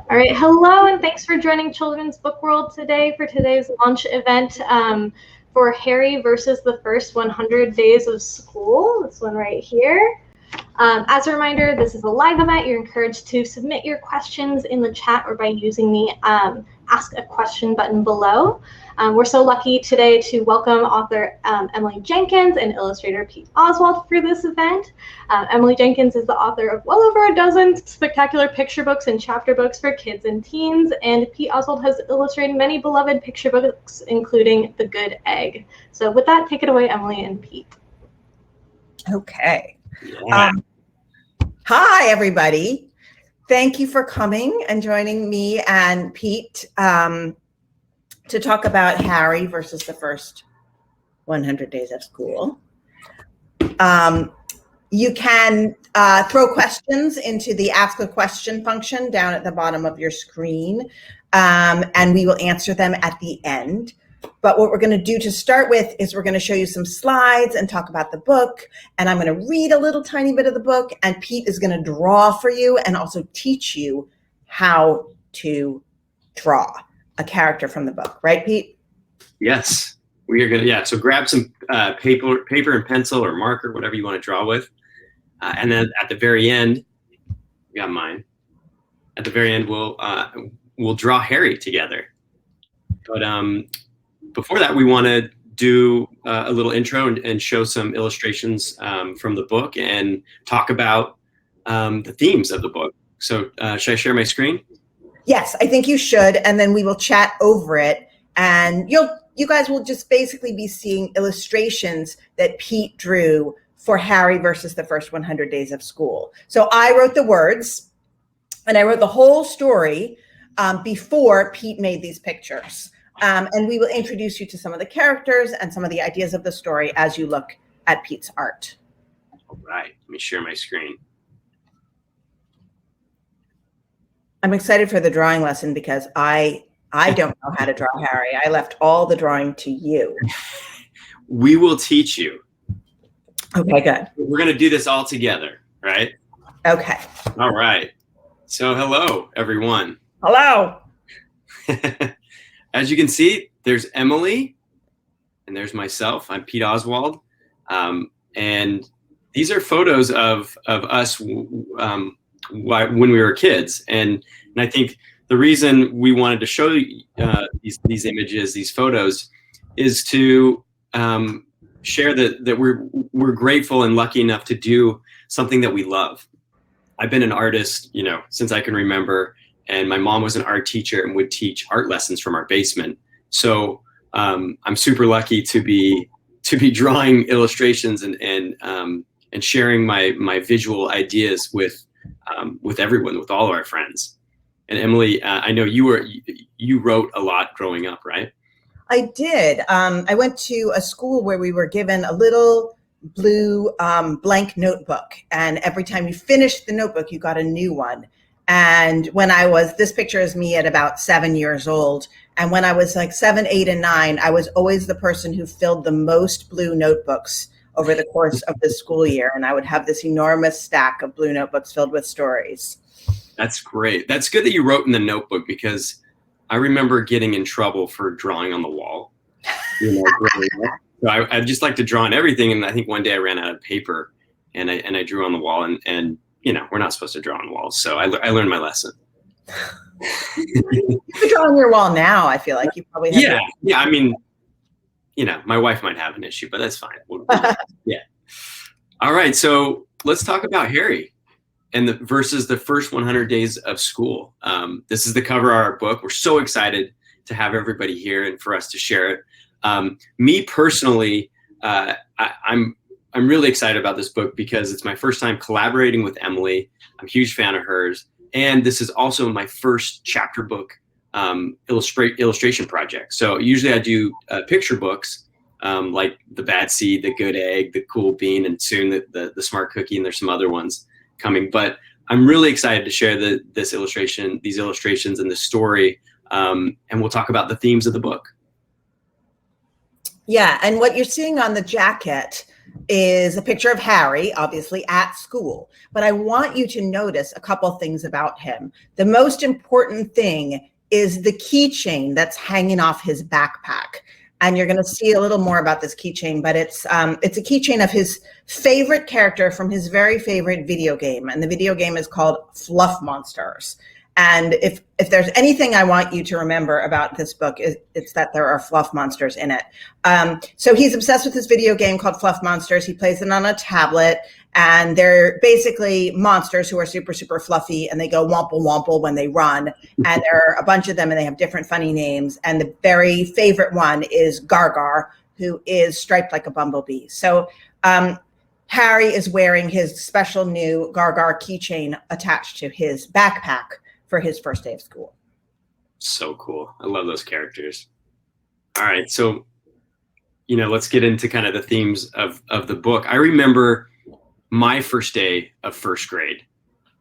All right, hello, and thanks for joining Children's Book World today for today's launch event for Harry versus the First 100 Days of School, this one right here. As a reminder, this is a live event. You're encouraged to submit your questions in the chat or by using the Ask a Question button below. We're so lucky today to welcome author Emily Jenkins and illustrator Pete Oswald for this event. Emily Jenkins is the author of well over a dozen spectacular picture books and chapter books for kids and teens, and Pete Oswald has illustrated many beloved picture books, including The Good Egg. So with that, take it away, Emily and Pete. Okay. Yeah. Hi, everybody. Thank you for coming and joining me and Pete to talk about Harry versus the First 100 Days of School. You can throw questions into the Ask a Question function down at the bottom of your screen, and we will answer them at the end. But what we're going to do to start with is we're going to show you some slides and talk about the book. And I'm going to read a little tiny bit of the book, and Pete is going to draw for you and also teach you how to draw a character from the book. Right, Pete? Yes, we are going to, so grab some paper and pencil or marker, whatever you want to draw with. And then at the very end, we got mine. At the very end, we'll draw Harry together. But before that, we want to do a little intro and show some illustrations from the book and talk about the themes of the book. So should I share my screen? Yes, I think you should. And then we will chat over it. And you guys will just basically be seeing illustrations that Pete drew for Harry versus the First 100 Days of School. So I wrote the words and I wrote the whole story before Pete made these pictures. And we will introduce you to some of the characters and some of the ideas of the story as you look at Pete's art. All right, let me share my screen. I'm excited for the drawing lesson because I don't know how to draw Harry. I left all the drawing to you. We will teach you. Okay, good. We're going to do this all together, right? Okay. All right. So hello, everyone. Hello. As you can see, there's Emily and there's myself. I'm Pete Oswald. And these are photos of us when we were kids. And I think the reason we wanted to show these images, these photos, is to share that we're grateful and lucky enough to do something that we love. I've been an artist, since I can remember. And my mom was an art teacher and would teach art lessons from our basement. So I'm super lucky to be drawing illustrations and sharing my visual ideas with everyone, with all of our friends. And Emily, I know you wrote a lot growing up, right? I did. I went to a school where we were given a little blue blank notebook, and every time you finished the notebook, you got a new one. And when this picture is me at about 7 years old. And when I was like 7, 8, and 9, I was always the person who filled the most blue notebooks over the course of the school year. And I would have this enormous stack of blue notebooks filled with stories. That's great. That's good that you wrote in the notebook, because I remember getting in trouble for drawing on the wall. So I just like to draw on everything. And I think one day I ran out of paper and I drew on the wall and we're not supposed to draw on walls. So I learned my lesson. You could draw on your wall now. I feel like you probably have. Yeah. I mean, my wife might have an issue, but that's fine. Yeah. All right. So let's talk about Harry and versus the First 100 Days of School. This is the cover of our book. We're so excited to have everybody here and for us to share it. Me personally, I'm really excited about this book because it's my first time collaborating with Emily. I'm a huge fan of hers. And this is also my first chapter book illustration project. So usually I do picture books like The Bad Seed, The Good Egg, The Cool Bean, and soon the Smart Cookie, and there's some other ones coming. But I'm really excited to share these illustrations and the story. And we'll talk about the themes of the book. Yeah, and what you're seeing on the jacket is a picture of Harry, obviously at school. But I want you to notice a couple things about him. The most important thing is the keychain that's hanging off his backpack. And you're going to see a little more about this keychain, but it's a keychain of his favorite character from his very favorite video game. And the video game is called Fluff Monsters. And if there's anything I want you to remember about this book, it's that there are fluff monsters in it. So he's obsessed with this video game called Fluff Monsters. He plays it on a tablet, and they're basically monsters who are super, super fluffy, and they go womple womple when they run. And there are a bunch of them, and they have different funny names. And the very favorite one is Gargar, who is striped like a bumblebee. So Harry is wearing his special new Gargar keychain attached to his backpack for his first day of school. So cool. I love those characters. All right. So, let's get into kind of the themes of the book. I remember my first day of first grade.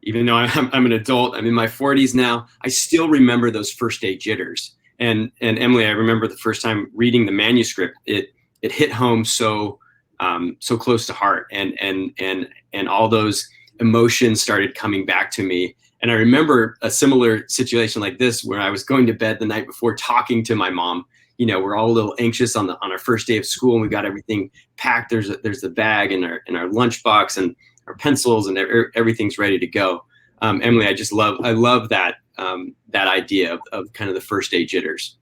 Even though I'm an adult, I'm in my 40s now, I still remember those first day jitters. And Emily, I remember the first time reading the manuscript, it hit home so close to heart, and all those emotions started coming back to me. And I remember a similar situation like this where I was going to bed the night before talking to my mom. We're all a little anxious on our first day of school, and we got everything packed. There's the bag and our lunchbox and our pencils, and everything's ready to go. Emily, I love that idea of kind of the first day jitters.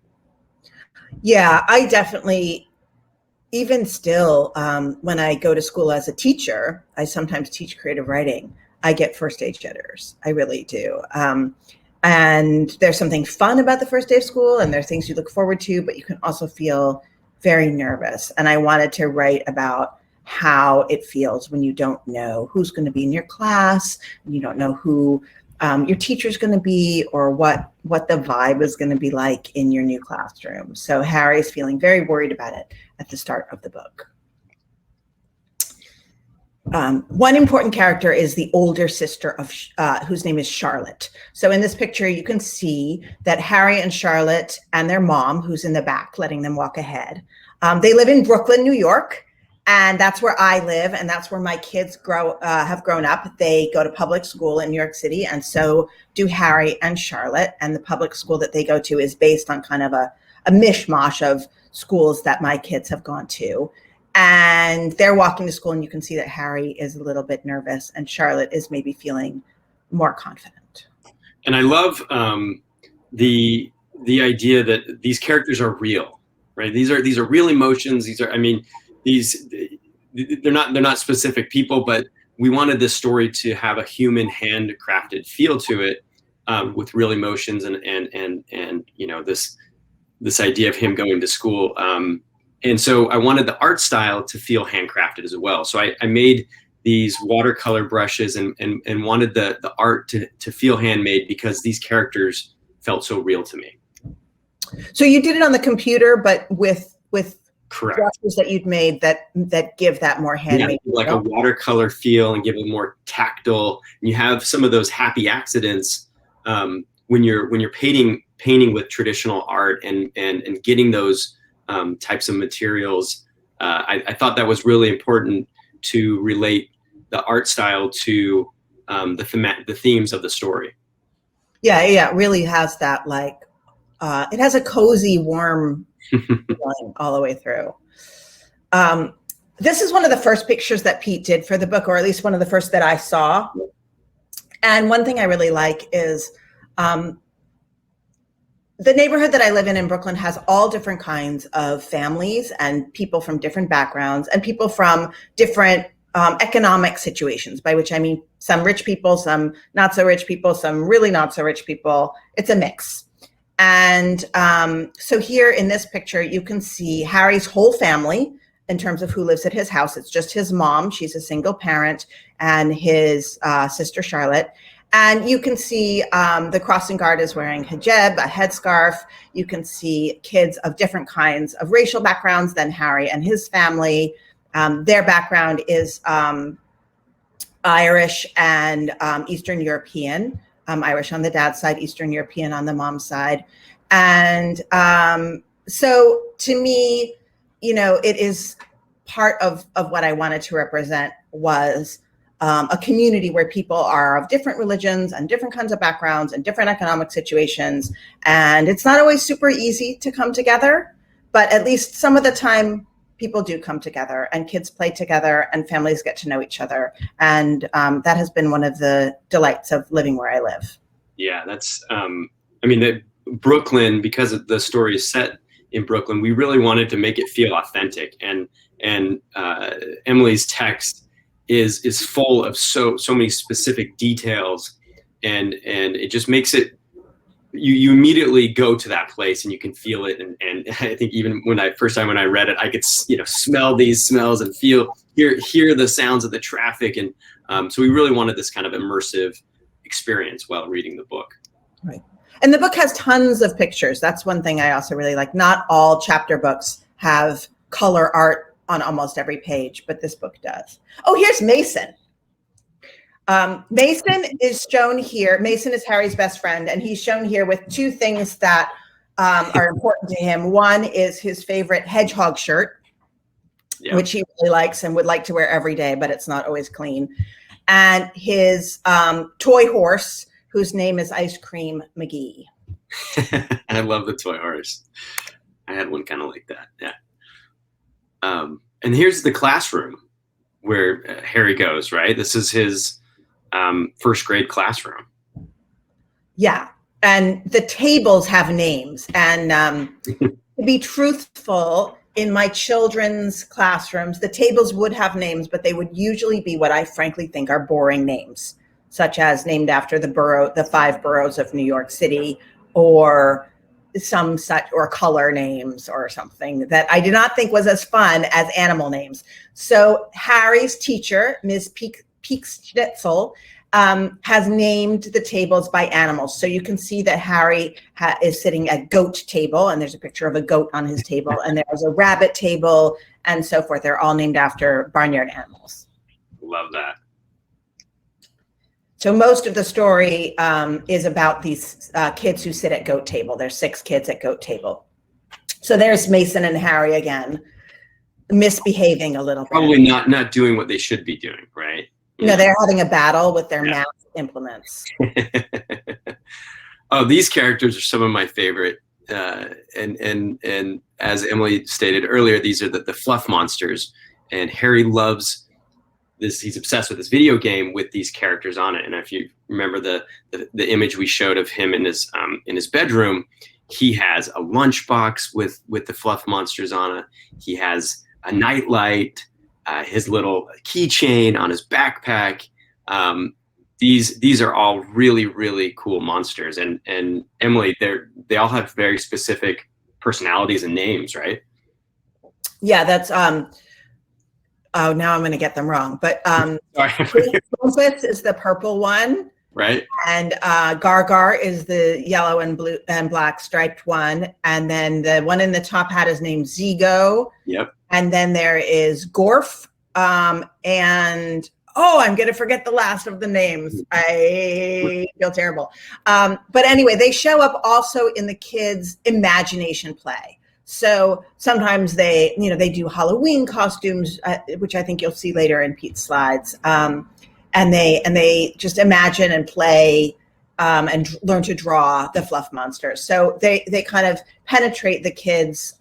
Yeah, I definitely, even still, when I go to school as a teacher, I sometimes teach creative writing. I get first day jitters. I really do. And there's something fun about the first day of school, and there are things you look forward to, but you can also feel very nervous. And I wanted to write about how it feels when you don't know who's going to be in your class, and you don't know who your teacher's going to be, or what the vibe is going to be like in your new classroom. So Harry's feeling very worried about it at the start of the book. One important character is the older sister of whose name is Charlotte. So in this picture, you can see that Harry and Charlotte and their mom, who's in the back, letting them walk ahead. They live in Brooklyn, New York, and that's where I live, and that's where my kids have grown up. They go to public school in New York City, and so do Harry and Charlotte. And the public school that they go to is based on kind of a mishmash of schools that my kids have gone to. And they're walking to school, and you can see that Harry is a little bit nervous, and Charlotte is maybe feeling more confident. And I love the idea that these characters are real, right? These are real emotions. They're not specific people, but we wanted this story to have a human handcrafted feel to it, with real emotions and this idea of him going to school. And so I wanted the art style to feel handcrafted as well. So I made these watercolor brushes and wanted the art to feel handmade, because these characters felt so real to me. So you did it on the computer, but with Correct. brushes that you'd made that give that more handmade, like a watercolor feel, and give it more tactile. And you have some of those happy accidents when you're painting with traditional art and getting those types of materials. I thought that was really important to relate the art style to the themes of the story. Yeah, it really has that, it has a cozy, warm feeling all the way through. This is one of the first pictures that Pete did for the book, or at least one of the first that I saw. And one thing I really like is the neighborhood that I live in Brooklyn has all different kinds of families and people from different backgrounds and people from different economic situations, by which I mean some rich people, some not so rich people, some really not so rich people. It's a mix. And so here in this picture, you can see Harry's whole family in terms of who lives at his house. It's just his mom. She's a single parent, and his sister, Charlotte. And you can see the crossing guard is wearing hijab, a headscarf. You can see kids of different kinds of racial backgrounds than Harry and his family. Their background is Irish and Eastern European. Irish on the dad's side, Eastern European on the mom's side. And so to me, it is part of what I wanted to represent was a community where people are of different religions and different kinds of backgrounds and different economic situations. And it's not always super easy to come together, but at least some of the time people do come together and kids play together and families get to know each other. And that has been one of the delights of living where I live. Yeah, that's, Brooklyn, because the story is set in Brooklyn, we really wanted to make it feel authentic. And Emily's text is full of so many specific details, and it just makes it, you immediately go to that place and you can feel it. And I think even first time when I read it, I could smell these smells and hear the sounds of the traffic, and so we really wanted this kind of immersive experience while reading the book. Right. And the book has tons of pictures. That's one thing I also really like. Not all chapter books have color art on almost every page, but this book does. Oh, here's Mason. Mason is shown here. Mason is Harry's best friend, and he's shown here with two things that are important to him. One is his favorite hedgehog shirt, which he really likes and would like to wear every day, but it's not always clean. And his toy horse, whose name is Ice Cream McGee. I love the toy horse. I had one kind of like that. Yeah. And here's the classroom where Harry goes, right? This is his first grade classroom. Yeah. And the tables have names. And to be truthful, in my children's classrooms, the tables would have names, but they would usually be what I frankly think are boring names, such as named after the 5 boroughs of New York City, or some such, or color names or something that I did not think was as fun as animal names. So Harry's teacher, Ms. Peek-Schnitzel, has named the tables by animals. So you can see that Harry is sitting at goat table, and there's a picture of a goat on his table, and there's a rabbit table and so forth. They're all named after barnyard animals. Love that. So most of the story is about these kids who sit at goat table. There's 6 kids at goat table. So there's Mason and Harry again, misbehaving a little bit. Probably not doing what they should be doing, right? No, they're having a battle with their math implements. Oh, these characters are some of my favorite. And as Emily stated earlier, these are the fluff monsters. And Harry loves this. He's obsessed with this video game with these characters on it. And if you remember the image we showed of him in his bedroom, he has a lunchbox with the fluff monsters on it. He has a nightlight, his little keychain on his backpack. These are all really, really cool monsters. And Emily, they all have very specific personalities and names, right? Yeah, that's oh, now I'm going to get them wrong. But Bumpus is the purple one, right? And Gar is the yellow and blue and black striped one. And then the one in the top hat is named Zigo. Yep. And then there is Gorf. And I'm going to forget the last of the names. I feel terrible. But anyway, they show up also in the kids' imagination play. So sometimes they do Halloween costumes, which I think you'll see later in Pete's slides. And they just imagine and play and learn to draw the fluff monsters. So they kind of penetrate the kids'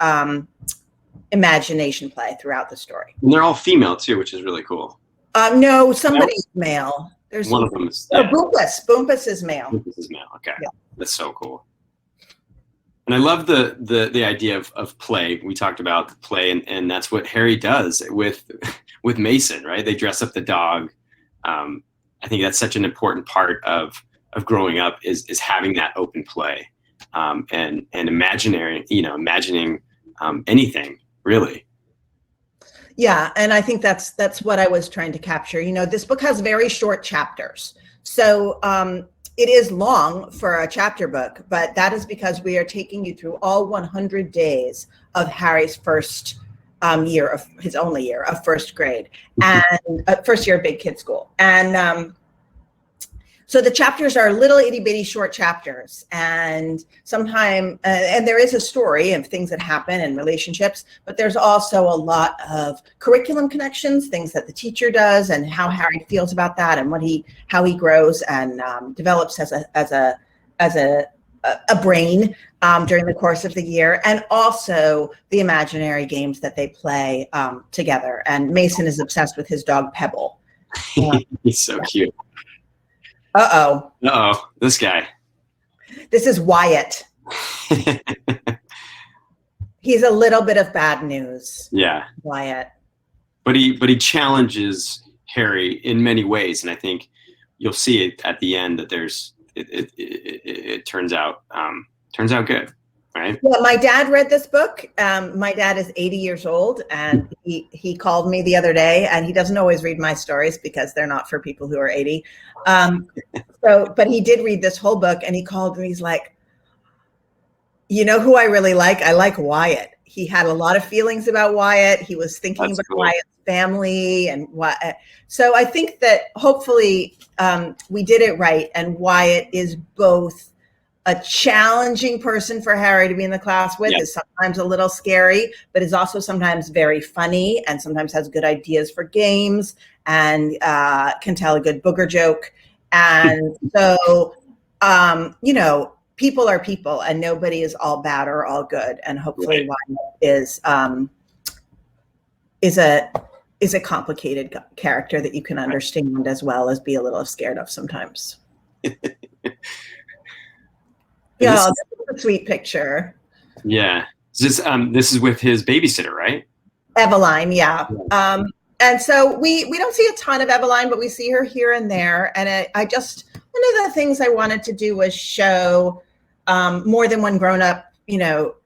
imagination play throughout the story. And they're all female too, which is really cool. No, somebody's male. There's one of them is Bumpus. Bumpus is male. Bumpus is male. Okay, yeah. That's so cool. And I love the idea of play. We talked about the play, and that's what Harry does with Mason, right? They dress up the dog. I think that's such an important part of growing up is having that open play, and imagining anything really. Yeah, and I think that's what I was trying to capture. This book has very short chapters, so it is long for a chapter book, but that is because we are taking you through all 100 days of Harry's first year of his only year of first grade and first year of big kid school. And So the chapters are little itty bitty short chapters, and sometimes, and there is a story of things that happen and relationships, but there's also a lot of curriculum connections, things that the teacher does, and how Harry feels about that, and how he grows and develops as a brain during the course of the year, and also the imaginary games that they play together. And Mason is obsessed with his dog Pebble. He's so cute. Uh-oh, this guy. This is Wyatt. He's a little bit of bad news. Yeah. Wyatt. But he challenges Harry in many ways, and I think you'll see it at the end that it turns out good, right? Yeah, my dad read this book. My dad is 80 years old, and he called me the other day, and he doesn't always read my stories because they're not for people who are 80. But he did read this whole book, and he called me. He's like, you know who I really like? I like Wyatt. He had a lot of feelings about Wyatt. He was thinking about Wyatt's family and what. So I think that hopefully we did it right, and Wyatt is both a challenging person for Harry to be in the class with, is sometimes a little scary, but is also sometimes very funny and sometimes has good ideas for games and can tell a good booger joke. And so, people are people, and nobody is all bad or all good. And hopefully Wyatt is a complicated character that you can understand as well as be a little scared of sometimes. Yeah, this is a sweet picture. Yeah. This is with his babysitter, right? Eveline, yeah. And so we don't see a ton of Eveline, but we see her here and there. And one of the things I wanted to do was show more than one grown-up,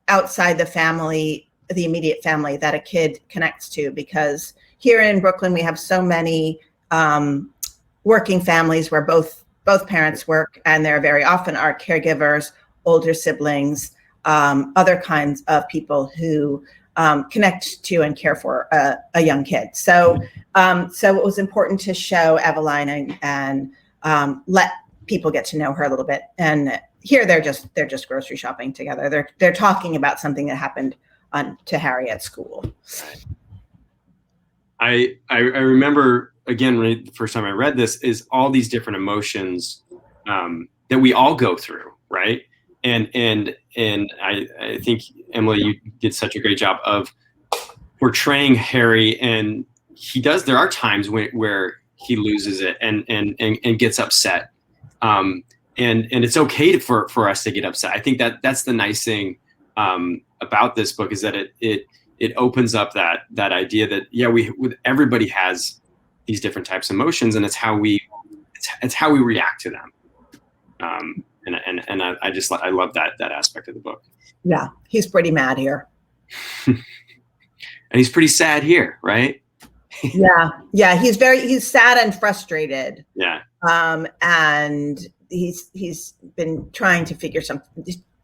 outside the family, the immediate family that a kid connects to, because here in Brooklyn, we have so many working families where both parents work, and there very often are caregivers, older siblings, other kinds of people who connect to and care for a young kid. So it was important to show Eveline and let people get to know her a little bit. And here they're just grocery shopping together. They're talking about something that happened to Harry at school. I remember, again, the first time I read this, is all these different emotions that we all go through, right? And I think, Emily, you did such a great job of portraying Harry, and there are times where he loses it and gets upset. And it's okay for us to get upset. I think that's the nice thing about this book, is that it opens up that idea that everybody has these different types of emotions, and it's how we react to them. And I love that aspect of the book. Yeah, he's pretty mad here. And he's pretty sad here, right? Yeah, he's sad and frustrated. Yeah. And he's been trying to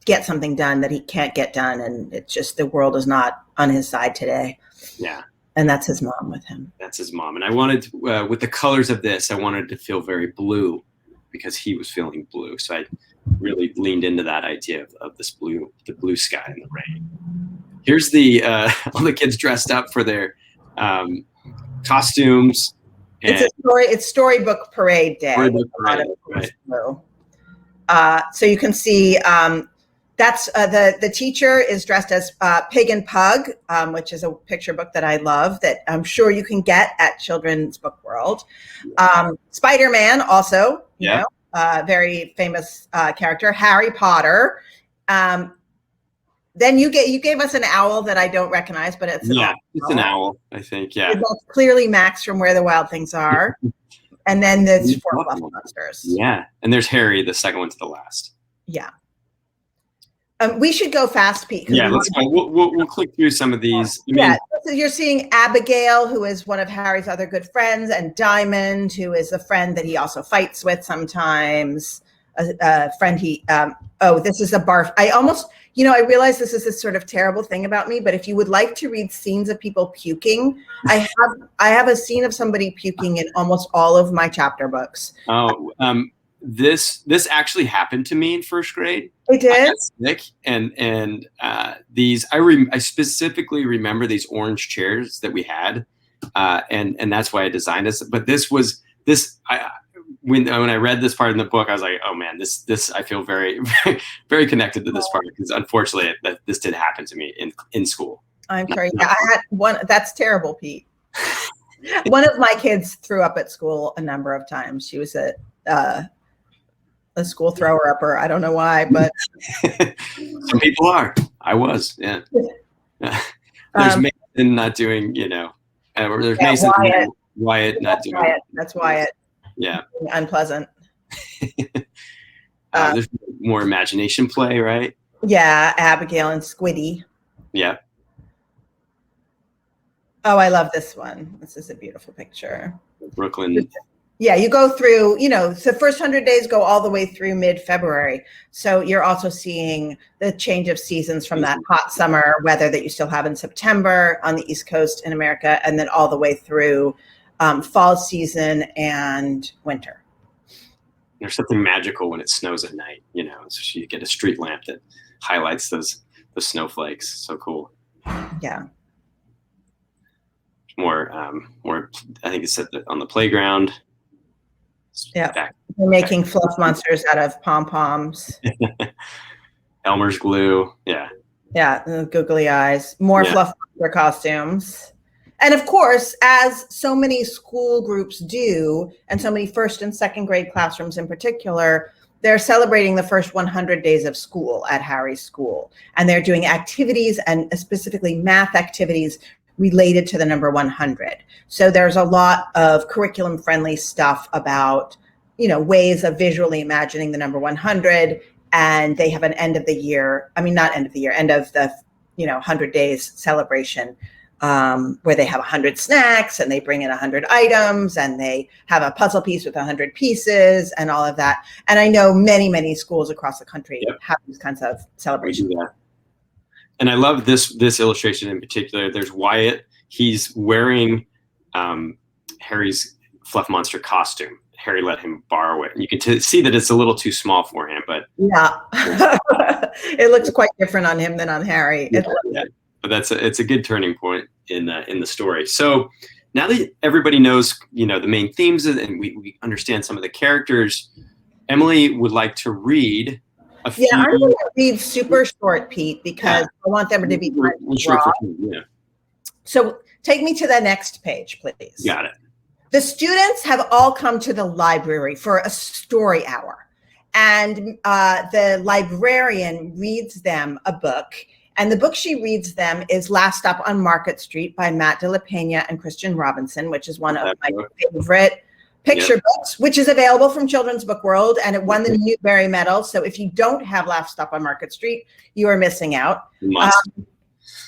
get something done that he can't get done, and it's just the world is not on his side today. Yeah. And that's his mom with him. That's his mom. And I wanted, with the colors of this, I wanted to feel very blue because he was feeling blue. So I really leaned into that idea of this the blue sky and the rain. Here's all the kids dressed up for their costumes. It's storybook parade day. Storybook parade, right. So you can see that's the teacher is dressed as Pig and Pug, which is a picture book that I love that I'm sure you can get at Children's Book World. Spider-Man also, very famous character. Harry Potter. Then you gave us an owl that I don't recognize, but it's an owl, I think. Yeah, that's clearly Max from Where the Wild Things Are. And then there's 4 Fluff Monsters. Yeah, and there's Harry, the second one to the last. Yeah. We should go fast, Pete. Yeah, let's go. We'll click through some of these. So you're seeing Abigail, who is one of Harry's other good friends, and Diamond, who is a friend that he also fights with sometimes. A friend this is a barf. I realize this is a sort of terrible thing about me, but if you would like to read scenes of people puking, I have a scene of somebody puking in almost all of my chapter books. this actually happened to me in first grade. It did? I got sick, and these I specifically remember these orange chairs that we had, and that's why I designed this. But when I read this part in the book, I was like, oh man, this I feel very very connected to this part, because unfortunately this did happen to me in school. I'm sorry. Yeah, I had one. That's terrible, Pete. One of my kids threw up at school a number of times. She was a school thrower upper. I don't know why, but some people are. I was. Yeah. There's Mason not doing. There's Mason. Wyatt not doing. Wyatt. That's Wyatt. Yeah. Unpleasant. There's more imagination play, right? Yeah, Abigail and Squiddy. Yeah. Oh, I love this one. This is a beautiful picture. Brooklyn. Yeah, you go through, the first 100 days go all the way through mid-February. So you're also seeing the change of seasons from that hot summer weather that you still have in September on the East Coast in America, and then all the way through fall season and winter. There's something magical when it snows at night, so you get a street lamp that highlights the snowflakes. So cool. Yeah. More, I think it's on the playground. Yeah. They're making fluff monsters out of pom-poms. Elmer's glue. Yeah. Yeah. Googly eyes. More fluff monster costumes. And of course, as so many school groups do, and so many first and second grade classrooms in particular, they're celebrating the first 100 days of school at Harry's school. And they're doing activities, and specifically math activities, related to the number 100. So there's a lot of curriculum friendly stuff about, ways of visually imagining the number 100. And they have an end of the 100 days celebration, where they have 100 snacks and they bring in 100 items and they have a puzzle piece with 100 pieces and all of that. And I know many, many schools across the country have these kinds of celebrations. Yeah. And I love this illustration in particular. There's Wyatt. He's wearing Harry's fluff monster costume. Harry let him borrow it. And you can see that it's a little too small for him, but yeah, it looks quite different on him than on Harry. Yeah. But it's a good turning point in the story. So now that everybody knows, the main themes and we understand some of the characters, Emily would like to read. I'm going to read super short, Pete, because I want them to be short. So take me to the next page, please. Got it. The students have all come to the library for a story hour, and the librarian reads them a book. And the book she reads them is Last Stop on Market Street by Matt de la Peña and Christian Robinson, which is one of my favorite picture books, which is available from Children's Book World, and it won the Newbery Medal. So if you don't have Last Stop on Market Street, you are missing out.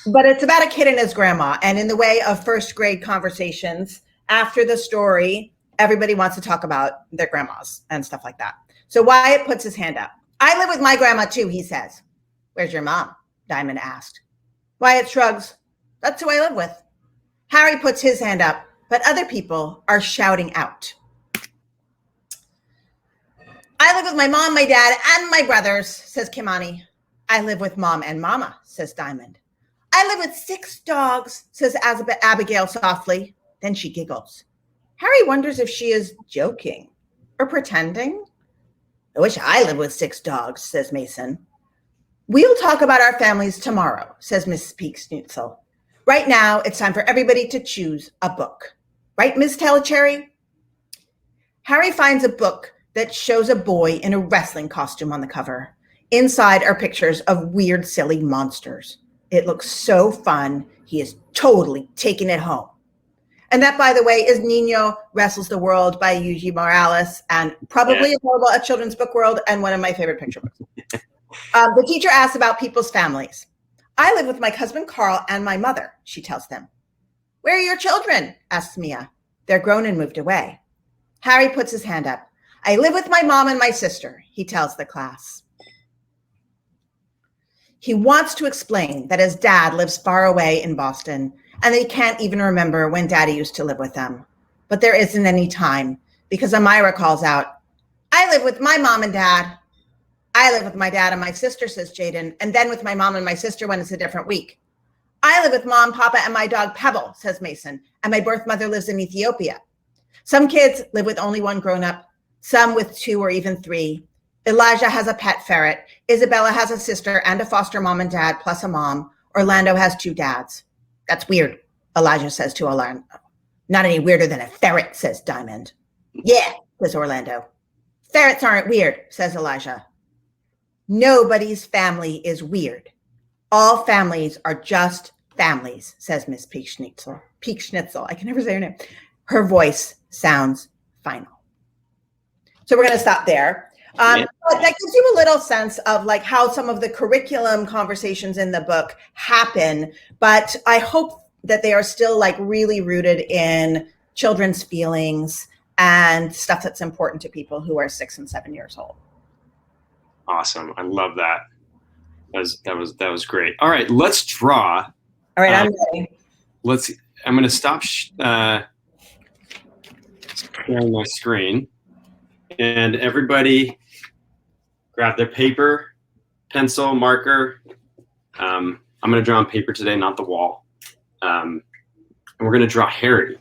But it's about a kid and his grandma. And in the way of first grade conversations, after the story, everybody wants to talk about their grandmas and stuff like that. So Wyatt puts his hand up. I live with my grandma too, he says. Where's your mom? Diamond asked. Wyatt shrugs. That's who I live with. Harry puts his hand up, but other people are shouting out. I live with my mom, my dad, and my brothers, says Kimani. I live with mom and mama, says Diamond. I live with 6 dogs, says Abigail softly. Then she giggles. Harry wonders if she is joking or pretending. I wish I lived with 6 dogs, says Mason. We'll talk about our families tomorrow, says Mrs. Peek Schnitzel. Right now, it's time for everybody to choose a book. Right, Miss Telecherry? Harry finds a book that shows a boy in a wrestling costume on the cover. Inside are pictures of weird, silly monsters. It looks so fun. He is totally taking it home. And that, by the way, is Nino Wrestles the World by Yuji Morales, and probably available at Children's Book World, and one of my favorite picture books. The teacher asks about people's families. I live with my husband, Carl, and my mother, she tells them. Where are your children? Asks Mia. They're grown and moved away. Harry puts his hand up. I live with my mom and my sister, he tells the class. He wants to explain that his dad lives far away in Boston and that he can't even remember when Daddy used to live with them. But there isn't any time because Amira calls out, I live with my mom and dad. I live with my dad and my sister, says Jaden, and then with my mom and my sister when it's a different week. I live with mom, papa, and my dog Pebble, says Mason, and my birth mother lives in Ethiopia. Some kids live with only one grown-up, some with 2 or even 3. Elijah has a pet ferret. Isabella has a sister and a foster mom and dad, plus a mom. Orlando has 2 dads. That's weird, Elijah says to Orlando. Not any weirder than a ferret, says Diamond. Yeah, says Orlando. Ferrets aren't weird, says Elijah. Nobody's family is weird. All families are just families, says Miss Peak Schnitzel. Peak Schnitzel, I can never say her name. Her voice sounds final. So we're going to stop there. But that gives you a little sense of like how some of the curriculum conversations in the book happen, but I hope that they are still like really rooted in children's feelings and stuff that's important to people who are 6 and 7 years old. Awesome. I love that. That was great. All right, let's draw. All right, I'm ready. I'm going to stop sharing my screen, and everybody grab their paper, pencil, marker. I'm going to draw on paper today, not the wall. And we're going to draw Harry.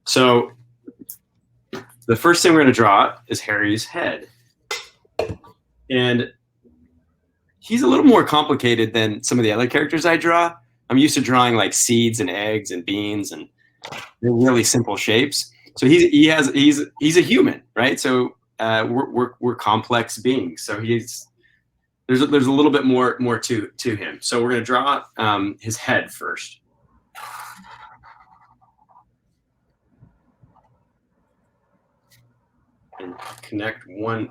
So the first thing we're going to draw is Harry's head. And he's a little more complicated than some of the other characters I draw. I'm used to drawing like seeds and eggs and beans and they're really simple shapes. So he's a human, right? So we're complex beings. So there's a little bit more to him. So we're gonna draw his head first. And connect one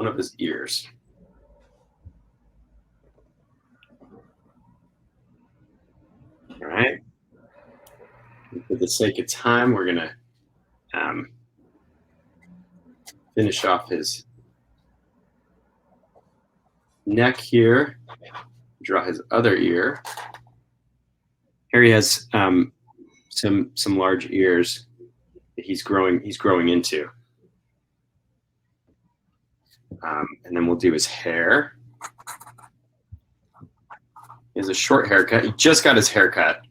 of his ears. All right. And for the sake of time, we're gonna finish off his neck here. Draw his other ear. Harry has some large ears that he's growing into. And then we'll do his hair. He has a short haircut. He just got his haircut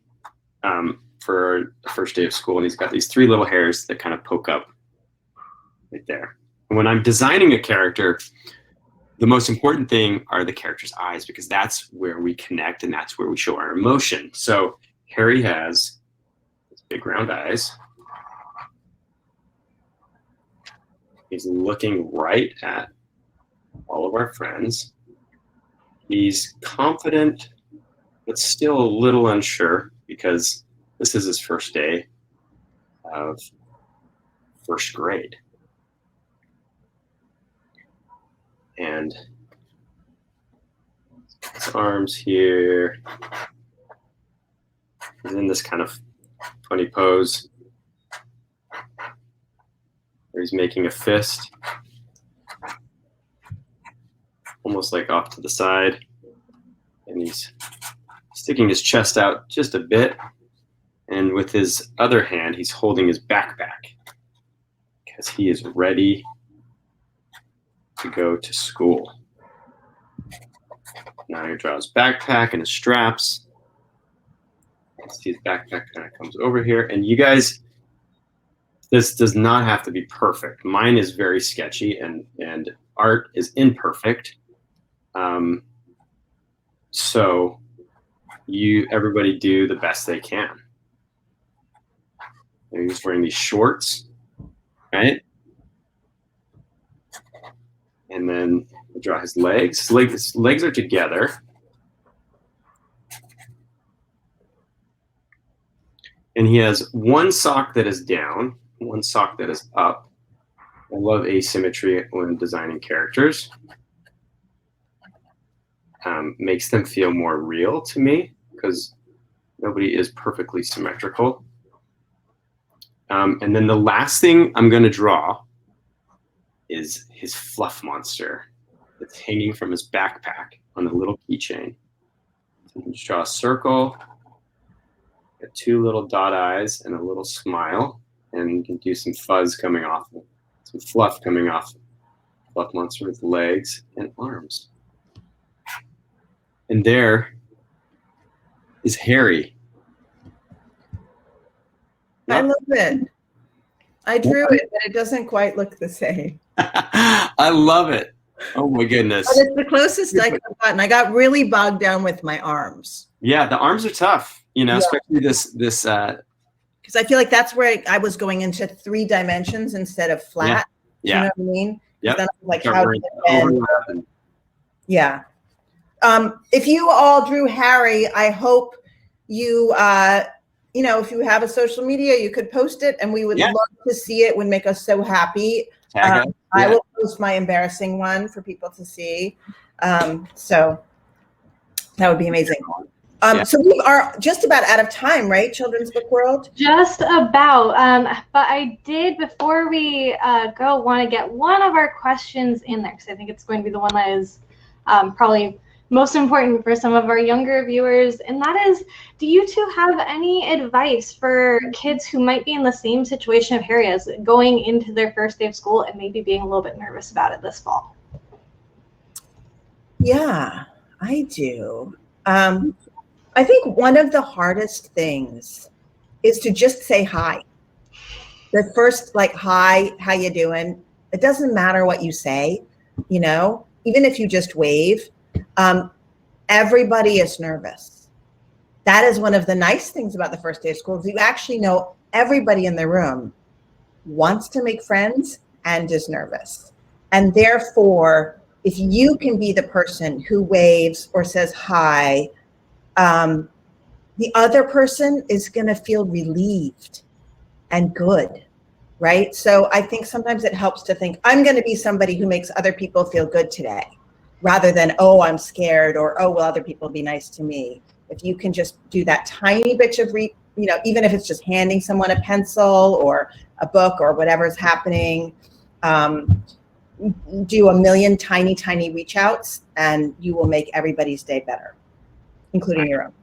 for the first day of school, and he's got these 3 little hairs that kind of poke up right there. And when I'm designing a character, the most important thing are the character's eyes, because that's where we connect and that's where we show our emotion. So Harry has his big round eyes. He's looking right at all of our friends. He's confident, but still a little unsure because this is his first day of first grade. And his arms here. He's in this kind of funny pose where he's making a fist, almost like off to the side. And he's sticking his chest out just a bit. And with his other hand, he's holding his backpack because he is ready to go to school. Now he draws his backpack and his straps. See his backpack kind of comes over here. And you guys, this does not have to be perfect. Mine is very sketchy and art is imperfect. So everybody do the best they can. And he's wearing these shorts, right? And then we'll draw his legs. His legs are together. And he has one sock that is down, one sock that is up. I love asymmetry when designing characters. Makes them feel more real to me because nobody is perfectly symmetrical. And then the last thing I'm going to draw is his fluff monster that's hanging from his backpack on a little keychain. So just draw a circle, got 2 little dot eyes and a little smile, and you can do some fuzz coming off, some fluff coming off buck monster with legs and arms. And there is Harry. I love it. I drew it, but it doesn't quite look the same. I love it. Oh my goodness. But it's the closest I could have gotten. I got really bogged down with my arms. Yeah, the arms are tough, you know, especially this because I feel like that's where I was going into 3 dimensions instead of flat. Yeah. You know what I mean? Yep. Then I'm like, yeah. If you all drew Harry, I hope you, you know, if you have a social media, you could post it, and we would love to see it. Would make us so happy. I will post my embarrassing one for people to see. So that would be amazing. So we are just about out of time, right? Children's Book World? Just about. But I did, before we go, want to get one of our questions in there, because I think it's going to be the one that is probably most important for some of our younger viewers. And that is, do you two have any advice for kids who might be in the same situation of Harry as, going into their first day of school and maybe being a little bit nervous about it this fall? Yeah, I do. I think one of the hardest things is to just say hi. The first, like, hi, how you doing? It doesn't matter what you say, you know, even if you just wave. Everybody is nervous. That is one of the nice things about the first day of school, is you actually know everybody in the room wants to make friends and is nervous. And therefore, if you can be the person who waves or says hi, the other person is going to feel relieved and good, right? So I think sometimes it helps to think, I'm going to be somebody who makes other people feel good today, rather than, oh, I'm scared, or, oh, will other people be nice to me? If you can just do that tiny bit of, you know, even if it's just handing someone a pencil or a book or whatever's happening, do a million tiny reach outs, and you will make everybody's day better, including your own.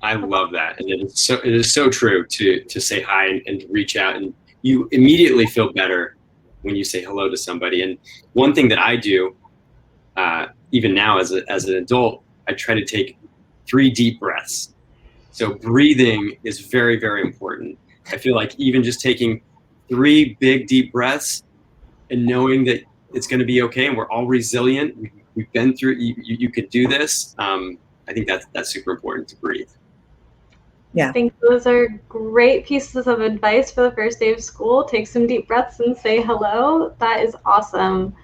I love that. And it is so true to say hi and to reach out, and you immediately feel better when you say hello to somebody. And one thing that I do, even now as an adult, I try to take 3 deep breaths. So breathing is very, very important. I feel like even just taking 3 big deep breaths and knowing that it's going to be okay and we're all resilient, we've been through, you could do this. I think that's super important, to breathe. Yeah. I think those are great pieces of advice for the first day of school. Take some deep breaths and say hello. That is awesome.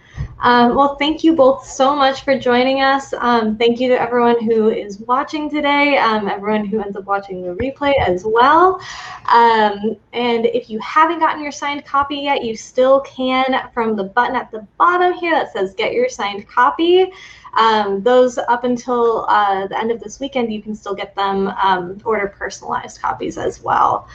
Well, thank you both so much for joining us. Thank you to everyone who is watching today, everyone who ends up watching the replay as well. And if you haven't gotten your signed copy yet, you still can, from the button at the bottom here that says get your signed copy. Those up until the end of this weekend, you can still get them, order personalized copies as well.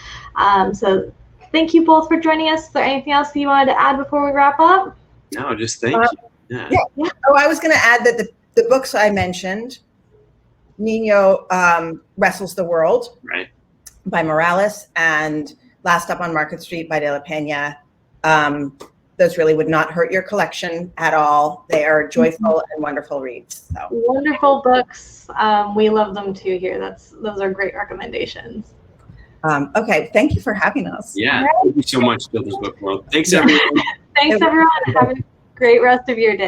So thank you both for joining us. Is there anything else that you wanted to add before we wrap up? No, just thank you. Yeah. Oh, I was going to add that the books I mentioned, Nino Wrestles the World, right, by Morales, and Last Up on Market Street by De La Pena, those really would not hurt your collection at all. They are joyful and wonderful reads. So. Wonderful books. We love them too here. Those are great recommendations. Okay, thank you for having us. Yeah, thank you so much, Children's Book World. Thanks, everyone. Thanks, everyone. Have a great rest of your day.